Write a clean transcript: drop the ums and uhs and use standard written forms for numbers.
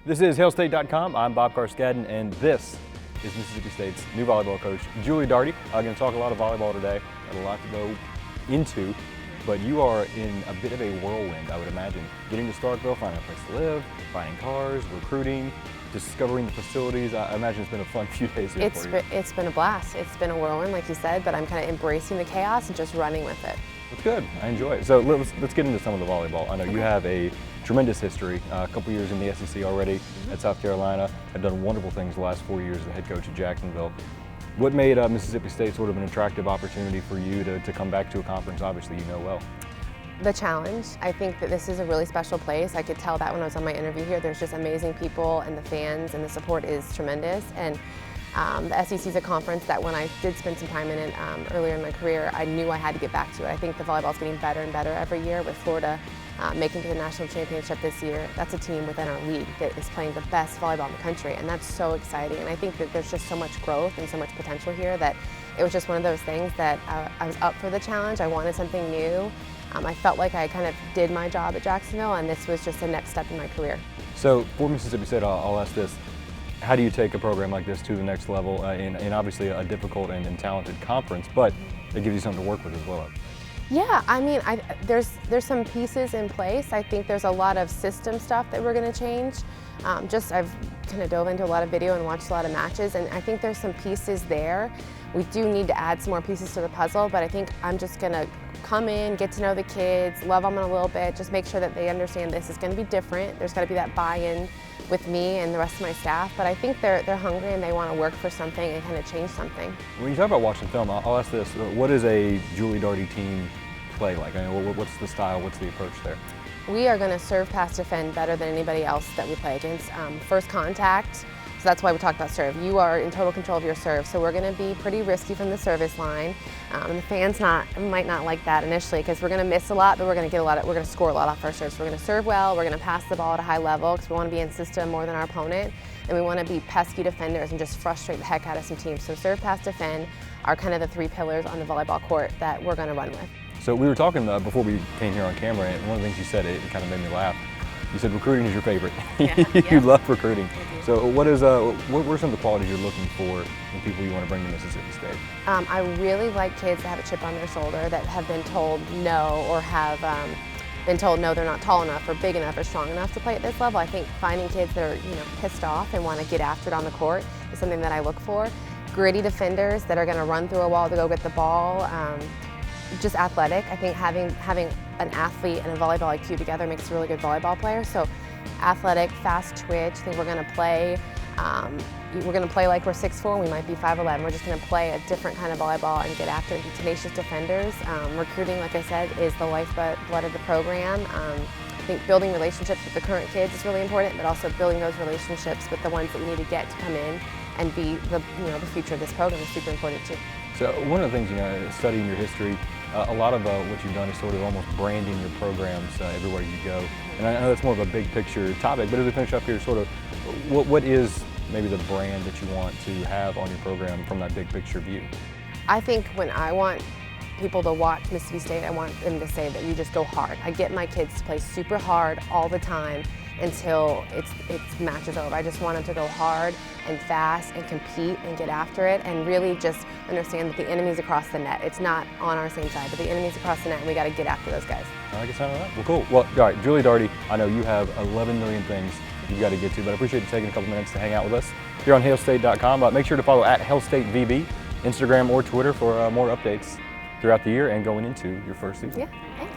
This is hailstate.com. I'm Bob Carskadden, and this is Mississippi State's new volleyball coach, Julie Darty. I'm going to talk a lot of volleyball today. Got a lot to go into, but you are in a bit of a whirlwind, I would imagine. Getting to Starkville, finding a place to live, finding cars, recruiting, discovering the facilities. I imagine it's been a fun few days here for you. It's been a blast. It's been a whirlwind, like you said, but I'm kind of embracing the chaos and just running with it. That's good. I enjoy it. So let's get into some of the volleyball. I know you have a tremendous history, a couple years in the SEC already at South Carolina. Have done wonderful things the last 4 years as the head coach at Jacksonville. What made Mississippi State sort of an attractive opportunity for you to come back to a conference obviously you know well? The challenge. I think that this is a really special place. I could tell that when I was on my interview here. There's just amazing people, and the fans and the support is tremendous. And the SEC is a conference that when I did spend some time in it earlier in my career, I knew I had to get back to it. I think the volleyball is getting better and better every year, with Florida making to the national championship this year. That's a team within our league that is playing the best volleyball in the country, and that's so exciting. And I think that there's just so much growth and so much potential here that it was just one of those things that I was up for the challenge. I wanted something new. I felt like I kind of did my job at Jacksonville, and this was just the next step in my career. So for Mississippi State, I'll ask this. How do you take a program like this to the next level in obviously a difficult and talented conference, but it gives you something to work with as well? Yeah, I mean, there's some pieces in place. I think there's a lot of system stuff that we're going to change. I've kind of dove into a lot of video and watched a lot of matches, and I think there's some pieces there. We do need to add some more pieces to the puzzle, but I think I'm just going to come in, get to know the kids, love them a little bit, just make sure that they understand this is going to be different. There's got to be that buy-in with me and the rest of my staff, but I think they're hungry and they want to work for something and kind of change something. When you talk about watching film, I'll ask this: what does a Julie Darty team play like? I mean, what's the style? What's the approach there? We are going to serve, pass, defend better than anybody else that we play against. First contact. So that's why we talked about serve. You are in total control of your serve, so we're going to be pretty risky from the service line. And the fans might not like that initially, because we're going to miss a lot, but we're going to score a lot off our serves. So we're going to serve well. We're going to pass the ball at a high level because we want to be in system more than our opponent, and we want to be pesky defenders and just frustrate the heck out of some teams. So serve, pass, defend are kind of the three pillars on the volleyball court that we're going to run with. So we were talking before we came here on camera, and one of the things you said, it kind of made me laugh. You said recruiting is your favorite. Yeah, You love recruiting. So what are some of the qualities you're looking for in people you want to bring to Mississippi State? I really like kids that have a chip on their shoulder, that have been told no, or have been told no, they're not tall enough or big enough or strong enough to play at this level. I think finding kids that are pissed off and want to get after it on the court is something that I look for. Gritty defenders that are going to run through a wall to go get the ball. Just athletic. I think having an athlete and a volleyball IQ together makes a really good volleyball player. So athletic, fast twitch. I think we're going to play. We're going to play like we're 6'4". We might be 5'11". We're just going to play a different kind of volleyball and get after it. Be tenacious defenders. Recruiting, like I said, is the lifeblood of the program. I think building relationships with the current kids is really important, but also building those relationships with the ones that we need to get to come in and be the future of this program is super important too. So one of the things, studying your history, a lot of what you've done is sort of almost branding your programs everywhere you go. And I know that's more of a big picture topic, but as we finish up here, sort of what is maybe the brand that you want to have on your program from that big picture view? I think when I want people to watch Mississippi State, I want them to say that you just go hard. I get my kids to play super hard all the time until it's match is over. I just want them to go hard and fast and compete and get after it, and really just understand that the enemy's across the net. It's not on our same side, but the enemy's across the net, and we got to get after those guys. I like the sound of that. Well, cool. Well, all right, Julie Darty, I know you have 11 million things you've got to get to, but I appreciate you taking a couple minutes to hang out with us here on hailstate.com. Make sure to follow at hailstatevb, Instagram or Twitter for more updates throughout the year and going into your first season. Yeah, thanks.